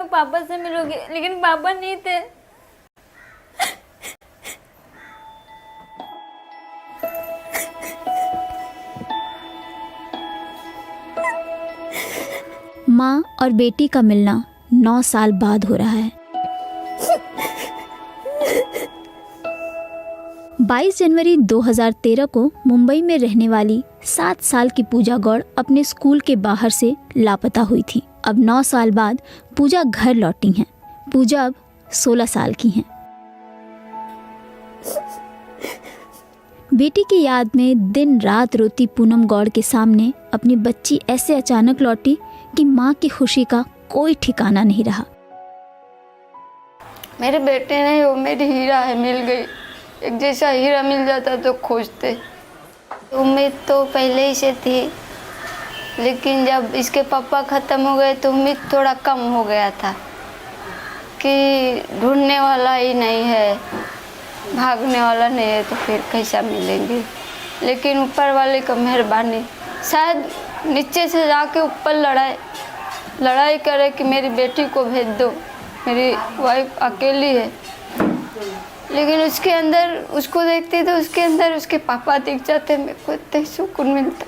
पापा से मिलोगी, लेकिन पापा नहीं थे। माँ और बेटी का मिलना 9 साल बाद हो रहा है। 22 जनवरी 2013 को मुंबई में रहने वाली 7 साल की पूजा गौड़ अपने स्कूल के बाहर से लापता हुई थी। अब 9 साल बाद पूजा घर लौटी हैं। पूजा अब 16 साल की हैं। बेटी की याद में दिन रात रोती पूनम गौड़ के सामने अपनी बच्ची ऐसे अचानक लौटी कि माँ की खुशी का कोई ठिकाना नहीं रहा। मेरे बेटे ने, वो मेरी हीरा है, मिल गई। एक जैसा हीरा मिल जाता तो खोजते। उम्मीद तो पहले ही से थी, लेकिन जब इसके पापा ख़त्म हो गए तो उम्मीद थोड़ा कम हो गया था कि ढूंढने वाला ही नहीं है, भागने वाला नहीं है, तो फिर कैसा मिलेंगे। लेकिन ऊपर वाले का मेहरबानी, शायद नीचे से जाके ऊपर लड़ाई करे कि मेरी बेटी को भेज दो, मेरी वाइफ अकेली है। लेकिन उसके अंदर, उसको देखते तो उसके अंदर उसके पापा दिख जाते, मेरे को इतना सुकून मिलता।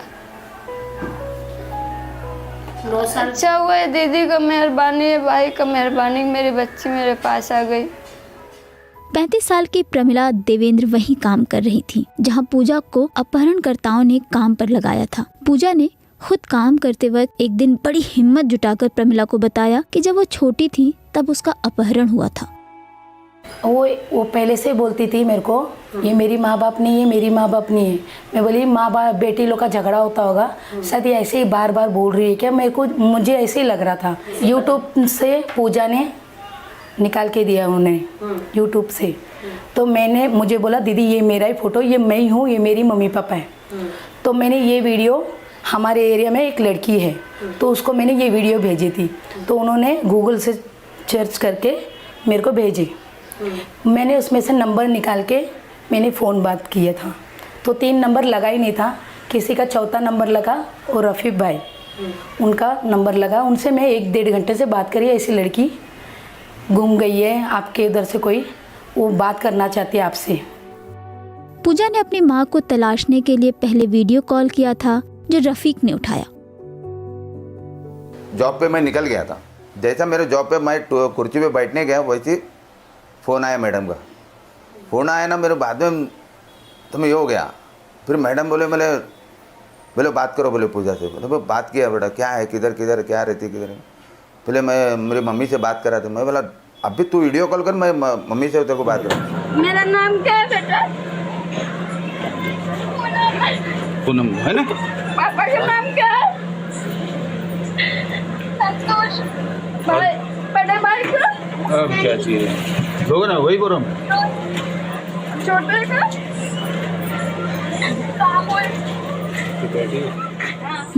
अच्छा हुआ है, दीदी का मेहरबानी है, भाई का मेहरबानी, मेरी बच्ची मेरे पास आ गई। 35 साल की प्रमिला देवेंद्र वहीं काम कर रही थी जहां पूजा को अपहरणकर्ताओं ने काम पर लगाया था। पूजा ने खुद काम करते वक्त एक दिन बड़ी हिम्मत जुटाकर प्रमिला को बताया कि जब वो छोटी थी तब उसका अपहरण हुआ था। वो पहले से बोलती थी मेरे को, ये मेरी माँ बाप नहीं है, मेरी माँ बाप नहीं है। मैं बोली माँ बाप बेटी लोग का झगड़ा होता होगा, शायद ये ऐसे ही बार बार बोल रही है क्या। मुझे ऐसे ही लग रहा था। यूट्यूब से पूजा ने निकाल के दिया उन्हें, यूट्यूब से। तो मुझे बोला दीदी ये मेरा ही फ़ोटो, ये मैं ही हूँ, ये मेरी मम्मी पापा है। तो मैंने ये वीडियो, हमारे एरिया में एक लड़की है तो उसको मैंने ये वीडियो भेजी थी, तो उन्होंने गूगल से सर्च करके मेरे को भेजी। मैंने उसमें से नंबर निकाल के मैंने फ़ोन बात किया था, तो 3 नंबर लगा ही नहीं था, किसी का चौथा नंबर लगा और रफ़ीक भाई उनका नंबर लगा। उनसे मैं 1-1.5 घंटे से बात करी, ऐसी लड़की गुम गई है आपके उधर से, कोई वो बात करना चाहती है आपसे। पूजा ने अपनी माँ को तलाशने के लिए पहले वीडियो कॉल किया था जो रफ़ीक ने उठाया। जॉब पे मैं निकल गया था, जैसा मेरे जॉब पे मैं कुर्सी पे बैठने गया वैसे फ़ोन आया मैडम का। फ़ोन आया ना मेरे बाद में, तो मैं ये हो गया। फिर मैडम बोले बात करो, बोले पूजा से। बोले बात किया बेटा, क्या है, किधर क्या रहती किधर। पहले मैं मेरी मम्मी से बात करा था। मैं बोला अभी तू वीडियो कॉल कर, मैं मम्मी से तेरे को बात करूँ। मेरा नाम क्या है बेटा? पूनम है ना? पापा का नाम क्या है? संतोष। भाई, बड़े भाई का? अब क्या चाहिए, होगा ना वही बोल रहा हूँ। छोटे का?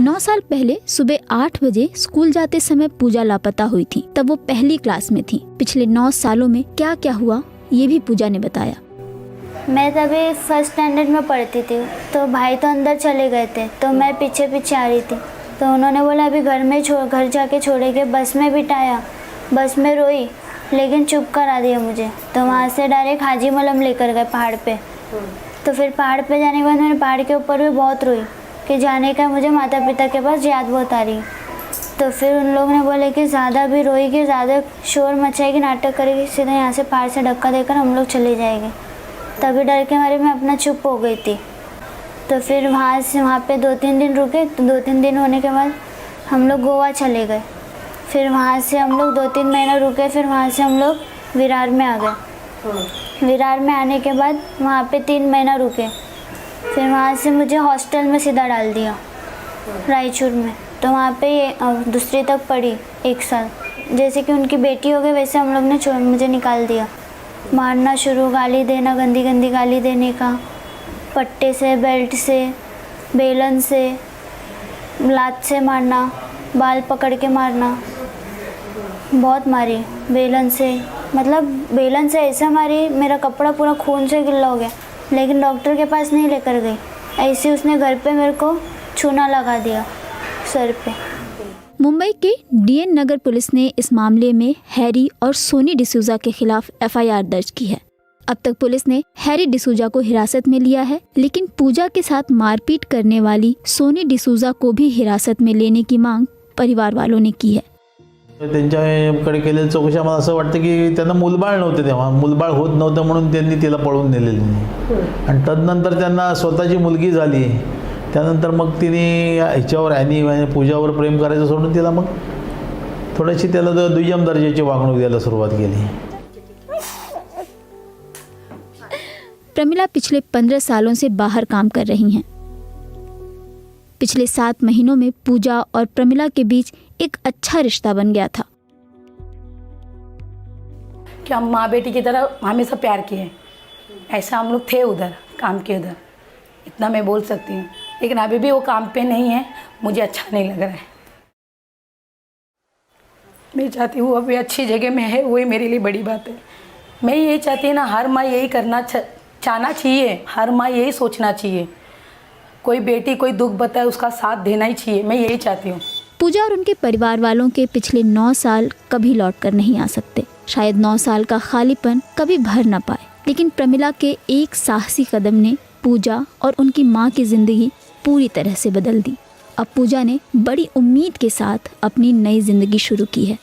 9 साल पहले सुबह 8 बजे स्कूल जाते समय पूजा लापता हुई थी। तब वो पहली क्लास में थी। पिछले 9 सालों में क्या क्या हुआ ये भी पूजा ने बताया। मैं तभी फर्स्ट स्टैंडर्ड में पढ़ती थी, तो भाई तो अंदर चले गए थे, तो मैं पीछे पीछे आ रही थी। तो उन्होंने बोला अभी घर जाके छोड़ेंगे। बस में बिठाया, बस में रोई, लेकिन चुप करा दिया मुझे। तो वहाँ से डायरेक्ट हाजी मलम लेकर गए पहाड़ पे। तो फिर पहाड़ पे जाने के बाद मैंने पहाड़ के ऊपर भी बहुत रोई कि जाने का मुझे माता पिता के पास याद बहुत आ रही। तो फिर उन लोगों ने बोले कि ज़्यादा भी रोएगी, ज़्यादा शोर मचाएगी, नाटक करेगी, सीधा यहाँ से पहाड़ से धक्का देकर हम लोग चले जाएंगे। तभी डर के मारे मैं अपना चुप हो गई थी। तो फिर वहाँ पे 2-3 दिन रुके। तो 2-3 दिन होने के बाद हम लोग गोवा चले गए। फिर वहाँ से हम लोग 2-3 महीना रुके। फिर वहाँ से हम लोग विरार में आ गए। विरार में आने के बाद वहाँ पे 3 महीना रुके। फिर वहाँ से मुझे हॉस्टल में सीधा डाल दिया रायचूर में। तो वहाँ पे दूसरी तक पढ़ी 1 साल। जैसे कि उनकी बेटी हो गई वैसे हम लोग ने मुझे निकाल दिया। मारना शुरू, गाली देना, गंदी गंदी गाली देने का, पट्टे से, बेल्ट से, बेलन से, लात से मारना, बाल पकड़ के मारना, बहुत मारी बेलन से। मतलब बेलन से ऐसा मारी मेरा कपड़ा पूरा खून से गिल्ला हो गया। लेकिन डॉक्टर के पास नहीं लेकर गई, ऐसे उसने घर पे मेरे को चूना लगा दिया सर पे। मुंबई के डीएन नगर पुलिस ने इस मामले में हैरी और सोनी डिसूजा के खिलाफ एफआईआर दर्ज की है। अब तक पुलिस ने हैरी डिसूजा को हिरासत में लिया है, लेकिन पूजा के साथ मारपीट करने वाली सोनी डिसूजा को भी हिरासत में लेने की मांग परिवार वालों ने की है। त्यांच्याकडे केलेल्या चौकशी आम्हाला असं वाटतं की त्यांना मूलबाळ नव्हते, तेव्हा मूलबाळ होत नव्हतं म्हणून त्यांनी तिला पळवून नेलेलं नाही। आणि तदनंतर त्यांना स्वतःची मुलगी झाली, त्यानंतर मग तिने ह्याच्यावर ॲनी पूजावर प्रेम करायचं सोडून तिला मग थोडीशी त्याला दुय्यम दर्जाची वागणूक द्यायला सुरुवात केली। प्रमिला पिछले 15 सालों से बाहर काम कर रही हैं। पिछले 7 महीनों में पूजा और प्रमिला के बीच एक अच्छा रिश्ता बन गया था कि हम माँ बेटी की तरह हमेशा प्यार किए, ऐसा हम लोग थे उधर काम के उधर, इतना मैं बोल सकती हूँ। लेकिन अभी भी वो काम पे नहीं है, मुझे अच्छा नहीं लग रहा है। मैं चाहती हूँ अभी अच्छी जगह में है, वही मेरे लिए बड़ी बात है। मैं यही चाहती हूँ ना, हर माँ यही चाहना चाहिए, हर माँ यही सोचना चाहिए, कोई बेटी कोई दुख बताए उसका साथ देना ही चाहिए। मैं यही चाहती हूँ। पूजा और उनके परिवार वालों के पिछले 9 साल कभी लौट कर नहीं आ सकते। शायद 9 साल का खालीपन कभी भर ना पाए, लेकिन प्रमिला के एक साहसी कदम ने पूजा और उनकी माँ की ज़िंदगी पूरी तरह से बदल दी। अब पूजा ने बड़ी उम्मीद के साथ अपनी नई ज़िंदगी शुरू की है।